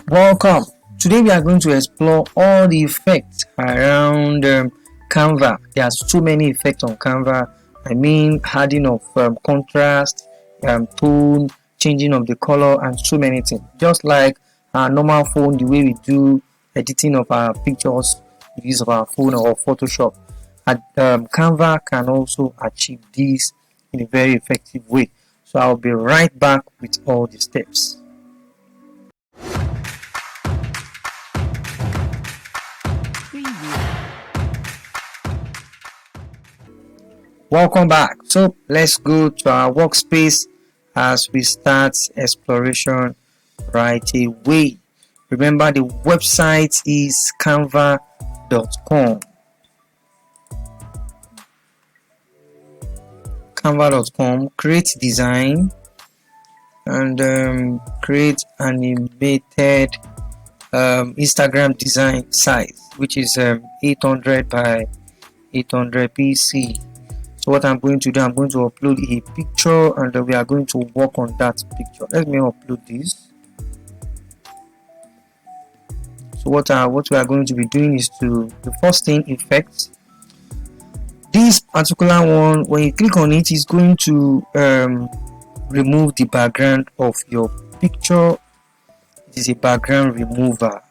Welcome. Today we are going to explore all the effects around Canva. There are so many effects on Canva. I mean, adding of contrast, tone, changing of the color, and so many things. Just like our normal phone, the way we do editing of our pictures with use of our phone or Photoshop. Canva can also achieve this in a very effective way. So I'll be right back with all the steps. Welcome back. So let's go to our workspace as we start exploration right away. Remember, the website is canva.com. Canva.com. Create design and create animated Instagram design size, which is 800 by 800 pc. So what I'm going to do, I'm going to upload a picture and we are going to work on that picture. Let me upload this. So what we are going to be doing is the first thing, effects. This particular one, when you click on it, is going to remove the background of your picture. It is a background remover,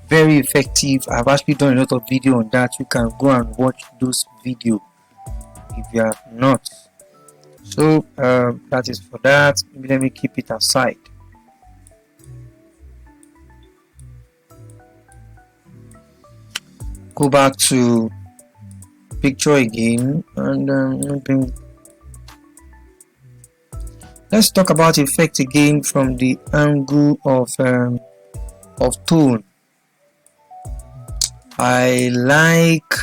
very effective. I've actually done a lot of video on that. You can go and watch those videos if you are not. So that is for that. Let me keep it aside. Go back to picture again and let's talk about effect again from the angle of tone. I like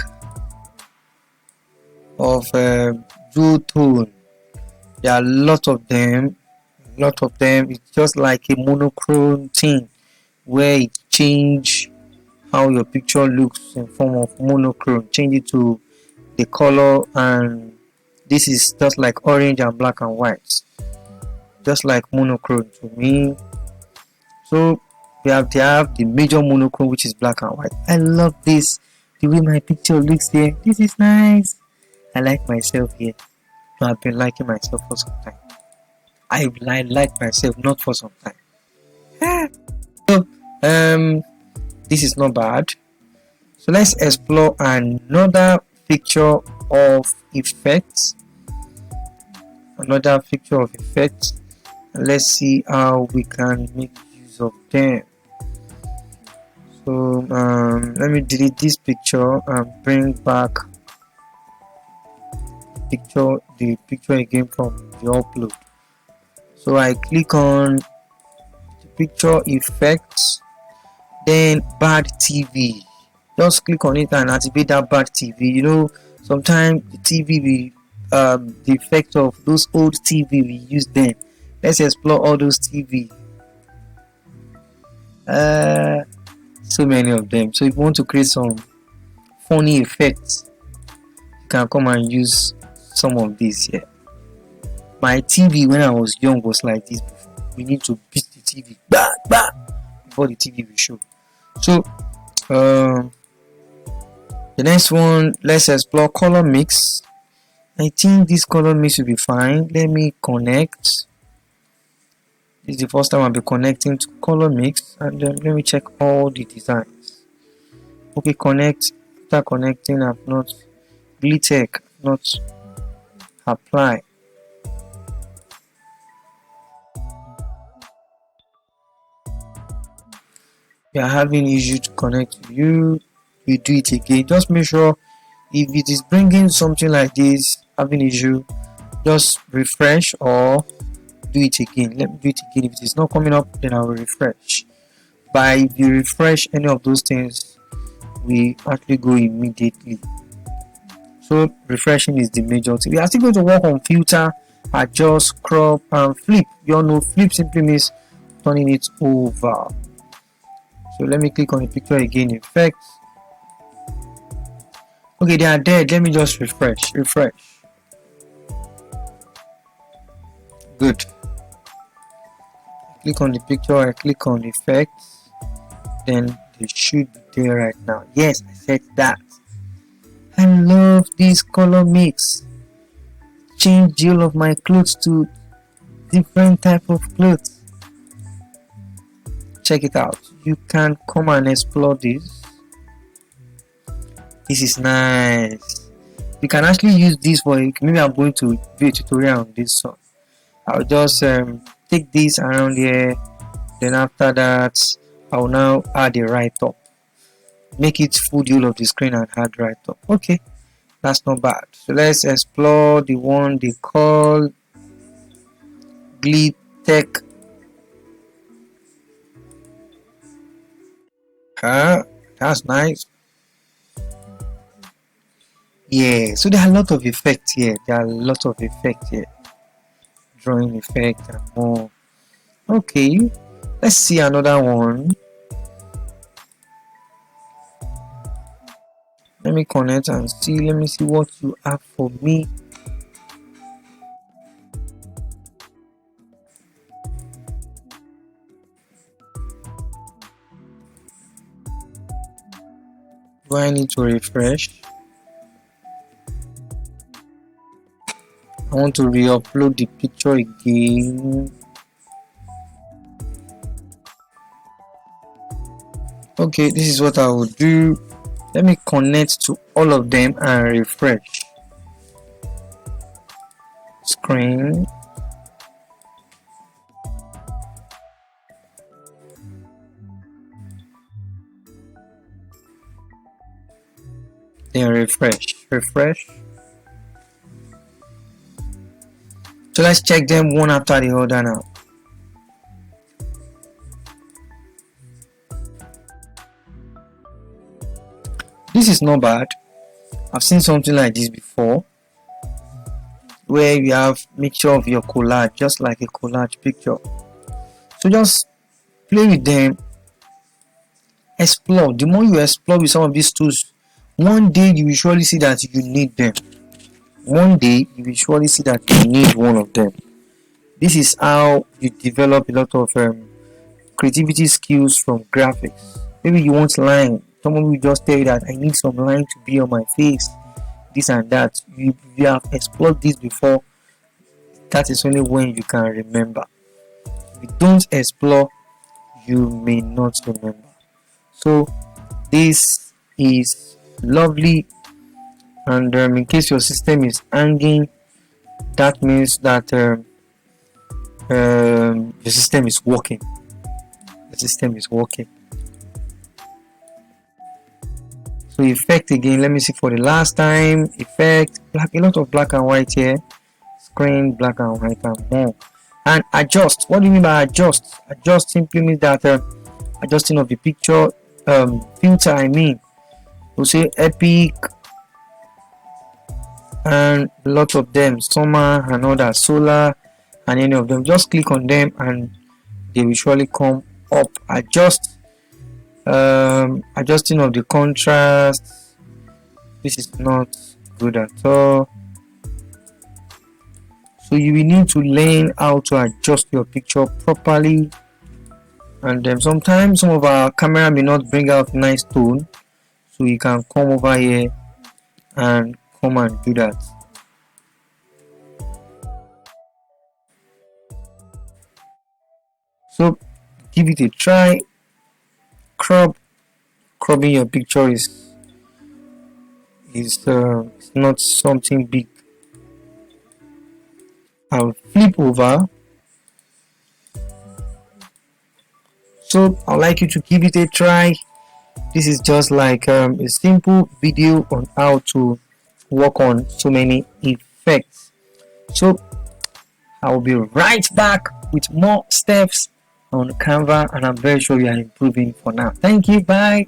of blue tone. There are a lot of them. It's just like a monochrome thing where it change how your picture looks in form of monochrome. Change it to the color, and this is just like orange and black and white, just like monochrome to me. So they have the major monochrome, which is black and white. I love this, the way my picture looks here. This is nice. I like myself here. I've been liking myself for some time. I like myself not for some time. So this is not bad. So let's explore another picture of effects. Another picture of effects. And let's see how we can make use of them. So let me delete this picture and bring back the picture again from the upload. So I click on the picture effects, then bad TV. Just click on it and activate that bad TV. You know, sometimes the TV the effect of those old TV we use then. Let's explore all those TV. So many of them. So if you want to create some funny effects, you can come and use some of these here. My TV when I was young was like this before. We need to beat the TV before the TV will show. So the next one, let's explore color mix. I think this color mix will be fine. Let me connect. This is the first time I'll be connecting to color mix, and let me check all the designs. Okay, connect. After connecting, I've not Glitech, not apply. You are having issue to connect to you. We do it again. Just make sure if it is bringing something like this, having issue, just refresh or do it again. Let me do it again. If it is not coming up, then I will refresh. But if you refresh any of those things, we actually go immediately. So refreshing is the major thing. We are still going to work on filter, adjust, crop, and flip. You all know flip simply means turning it over. So let me click on the picture again, effects. Okay, they are dead. Let me just refresh. Good. Click on the picture, I click on effects, then they should be there right now. Yes, I said that. I love this color mix. Change all of my clothes to different type of clothes. Check it out. You can come and explore this. This is nice. You can actually use this for, maybe I'm going to do a tutorial on this song. I'll just take this around here, then after that I'll now add a write up, make it full the whole of the screen and add write up. Okay, that's not bad. So let's explore the one they call Glee Tech. That's nice. Yeah, so there are a lot of effects here. Drawing effect and more. Okay, let's see another one. Let me connect and see. Let me see what you have for me. Do I need to refresh? I want to re-upload the picture again. Okay, this is what I will do. Let me connect to all of them and refresh. Screen. Then refresh. So let's check them one after the other now. This is not bad. I've seen something like this before, where you have mixture of your collage, just like a collage picture. So just play with them, explore. The more you explore with some of these tools, one day you will surely see that you need them. One day you will surely see that you need one of them. This is how you develop a lot of creativity skills from graphics. Maybe you want line. Someone will just tell you that I need some line to be on my face, this and that. You have explored this before. That is only when you can remember. If you don't explore, you may not remember. So this is lovely, and in case your system is hanging, that means that the system is working. So effect again, let me see for the last time. Effect, a lot of black and white here. Screen, black and white and more. And adjust. What do you mean by adjust? Adjust simply means that adjusting of the picture filter. I mean, we'll say epic and a lot of them, summer and other, solar and any of them. Just click on them and they will surely come up. Adjust, adjusting of the contrast. This is not good at all. So you will need to learn how to adjust your picture properly, and sometimes some of our camera may not bring out nice tone, so you can come over here and come and do that. So give it a try. Cropping your picture is not something big. I'll flip over. So I'd like you to give it a try. This is just like a simple video on how to work on so many effects. So I'll be right back with more steps on Canva, and I'm very sure you are improving for now. Thank you. Bye.